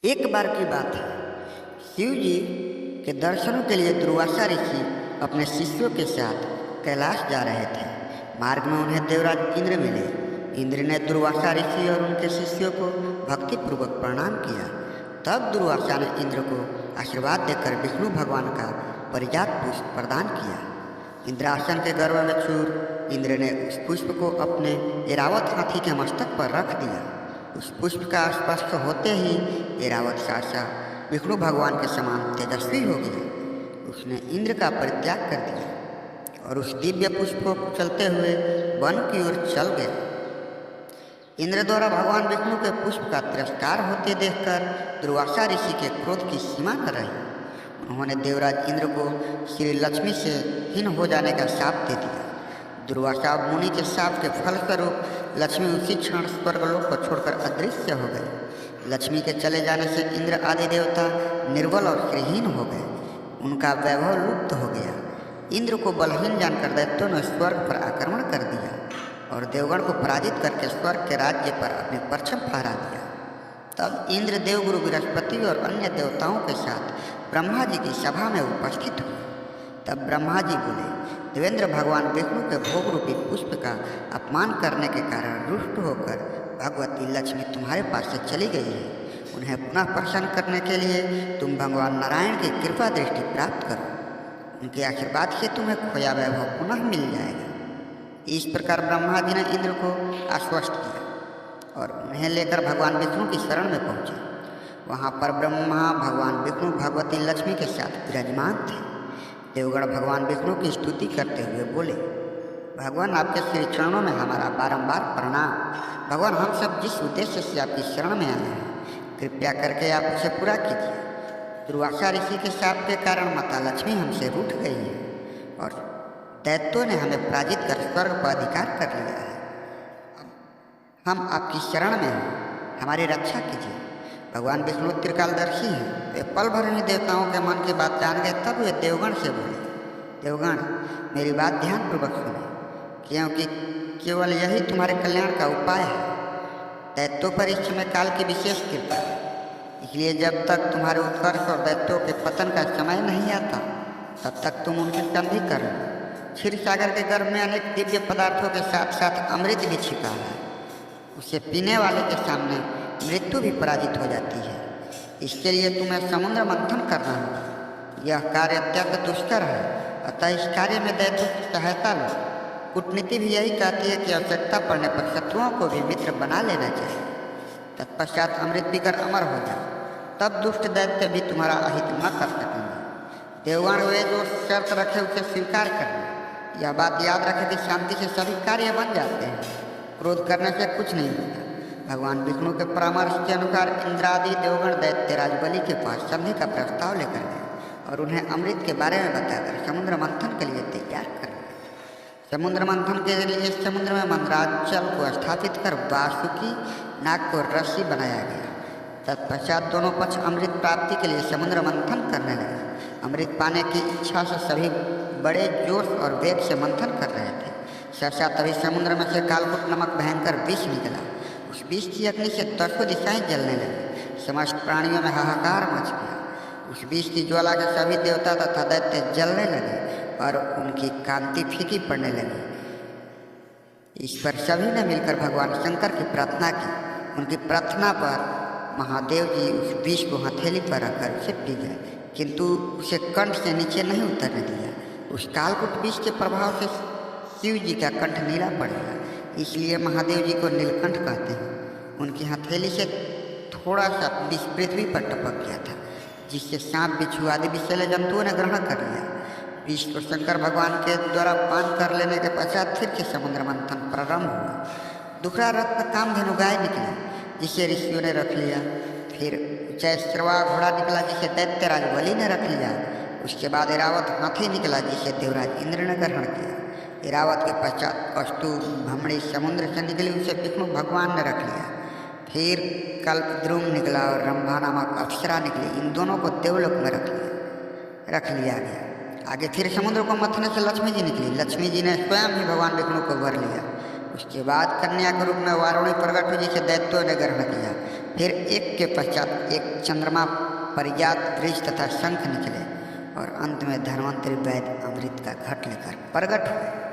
एक बार की बात है, शिव जी के दर्शनों के लिए दुर्वासा ऋषि अपने शिष्यों के साथ कैलाश जा रहे थे। मार्ग में उन्हें देवराज इंद्र मिले। इंद्र ने दुर्वासा ऋषि और उनके शिष्यों को भक्तिपूर्वक प्रणाम किया। तब दुर्वासा ने इंद्र को आशीर्वाद देकर विष्णु भगवान का परिजात पुष्प प्रदान किया। इंद्रासन के गर्भ में चूर इंद्र ने उस पुष्प को अपने ऐरावत हाथी के मस्तक पर रख दिया। उस पुष्प का स्पर्श होते ही ऐरावत सासा विष्णु भगवान के समान तेजस्वी हो गया। उसने इंद्र का परित्याग कर दिया और उस दिव्य पुष्प को कुचलते हुए वन की ओर चल गया। इंद्र द्वारा भगवान विष्णु के पुष्प का तिरस्कार होते देखकर दुर्वासा ऋषि के क्रोध की सीमा न रही। उन्होंने देवराज इंद्र को श्री लक्ष्मी से हीन हो जाने का शाप दे दिया। दुर्वासा मुनि के शाप के फलस्वरूप लक्ष्मी उसी क्षण स्वर्गलोक को छोड़कर अदृश्य हो गई। लक्ष्मी के चले जाने से इंद्र आदि देवता निर्बल और श्रीहीन हो गए। उनका वैभव लुप्त हो गया। इंद्र को बलहीन जानकर दैत्यों ने स्वर्ग पर आक्रमण कर दिया और देवगण को पराजित करके स्वर्ग के राज्य पर अपने परचम फहरा दिया। तब इंद्र देवगुरु बृहस्पति और अन्य देवताओं के साथ ब्रह्मा जी की सभा में उपस्थित हुए। तब ब्रह्मा जी बोले, देवेंद्र भगवान विष्णु के भोग रूपी पुष्प का अपमान करने के कारण रुष्ट होकर भगवती लक्ष्मी तुम्हारे पास से चली गई है। उन्हें पुनः प्रसन्न करने के लिए तुम भगवान नारायण की कृपा दृष्टि प्राप्त करो। उनके आशीर्वाद से तुम्हें खोया वैभव पुनः मिल जाएगा। इस प्रकार ब्रह्मा जी ने इंद्र को आश्वस्त किया और उन्हें लेकर भगवान विष्णु की शरण में पहुँचे। वहाँ पर ब्रह्मा भगवान विष्णु भगवती लक्ष्मी के साथ विराजमान थे। देवगण भगवान विष्णु की स्तुति करते हुए बोले, भगवान आपके श्री चरणों में हमारा बारंबार प्रणाम। भगवान हम सब जिस उद्देश्य से आपकी शरण में आए हैं, कृपया करके आप उसे पूरा कीजिए। दुर्वासा ऋषि के शाप के कारण माता लक्ष्मी हमसे रूठ गई है और दैत्यों ने हमें पराजित कर स्वर्ग पर अधिकार कर लिया है। हम आपकी शरण में हैं, हमारी रक्षा कीजिए। भगवान विष्णु त्रिकालदर्शी हैं। वे पल भर ही देवताओं के मन की बात जान गए। तब वे देवगण से बोले, देवगण मेरी बात ध्यानपूर्वक सुने, क्योंकि केवल यही तुम्हारे कल्याण का उपाय है। दैत्यों पर इस समय काल की विशेष कृपा है, इसलिए जब तक तुम्हारे उत्कर्ष और दैत्यों के पतन का समय नहीं आता, तब तक तुम उनकी संधि कर लो। क्षीर सागर के गर्भ में अनेक दिव्य पदार्थों के साथ साथ अमृत भी छिपा है। उसे पीने वाले के सामने मृत्यु भी पराजित हो जाती है। इसके लिए तुम्हें समुद्र मंथन करना होगा। यह कार्य अत्यंत दुष्कर है, अतः इस कार्य में दैत्यों की सहायता लो। कूटनीति भी यही कहती है कि आवश्यकता पड़ने पर शत्रुओं को भी मित्र बना लेना चाहिए। तत्पश्चात अमृत पीकर अमर हो जाओ, तब दुष्ट दैत्य भी तुम्हारा अहित न कर सकेंगे। देवगण वे जो शर्त रखे उसे स्वीकार करना। यह बात याद रखें कि शांति से सभी कार्य बन जाते हैं, क्रोध करने से कुछ नहीं होता। भगवान विष्णु के परामर्श के अनुसार इंद्रादि देवगण दैत्यराज बलि के पास संधि का प्रस्ताव लेकर गए और उन्हें अमृत के बारे में बताकर समुद्र मंथन के लिए तैयार कर गए। समुद्र मंथन के लिए समुद्र में मंदराचल को स्थापित कर वासुकी नाग को रस्सी बनाया गया। तत्पश्चात दोनों पक्ष अमृत प्राप्ति के लिए समुद्र मंथन करने लगे। अमृत पाने की इच्छा से सभी बड़े जोश और वेग से मंथन कर रहे थे। सहसा तभी समुद्र में से कालकूट नामक भयंकर विष निकला। उस विष की अग्नि से दसों दिशाएं जलने लगी। समस्त प्राणियों में हाहाकार मच गया। उस विष की ज्वाला के सभी देवता तथा दैत्य जलने लगे और उनकी कांति फीकी पड़ने लगी। इस पर सभी ने मिलकर भगवान शंकर की प्रार्थना की। उनकी प्रार्थना पर महादेव जी उस विष को हथेली पर रखकर उसे पी गए, किंतु उसे कंठ से नीचे नहीं उतरने दिया। उस कालकूट विष के प्रभाव से शिव जी का कंठ नीला पड़ गया, इसलिए महादेव जी को नीलकंठ कहते हैं। उनकी हथेली से थोड़ा सा विष पृथ्वी पर टपक गया था, जिससे सांप बिच्छू आदि विषैले जंतुओं ने ग्रहण कर लिया। विष को शंकर भगवान के द्वारा पान कर लेने के पश्चात फिर से समुद्र मंथन प्रारंभ हुआ। दूसरा रथ पर कामधेनु गाय निकली, जिसे ऋषियों ने रख लिया। फिर जयश्रवा घोड़ा निकला, जिसे दैत्यराज बलि ने रख लिया। उसके बाद ऐरावत हाथी निकला, जिसे देवराज इंद्र ने ग्रहण किया। ऐरावत के पश्चात कौस्तुभ भमड़ी समुद्र से निकली, उसे विष्णु भगवान ने रख लिया। फिर कल्पद्रुम निकला और रंभा नामक अप्सरा निकली। इन दोनों को देवलोक में रख लिया गया। आगे फिर समुद्र को मथने से लक्ष्मी जी निकली। लक्ष्मी जी ने स्वयं ही भगवान विष्णु को वर लिया। उसके बाद कन्या के रूप में वारुणी प्रकट हुई, जिसे दैत्यों ने ग्रहण किया। फिर एक के पश्चात एक चंद्रमा, परिजात, वृक्ष तथा शंख निकले और अंत में धन्वंतरि वैद्य अमृत का घट लेकर प्रकट हुए।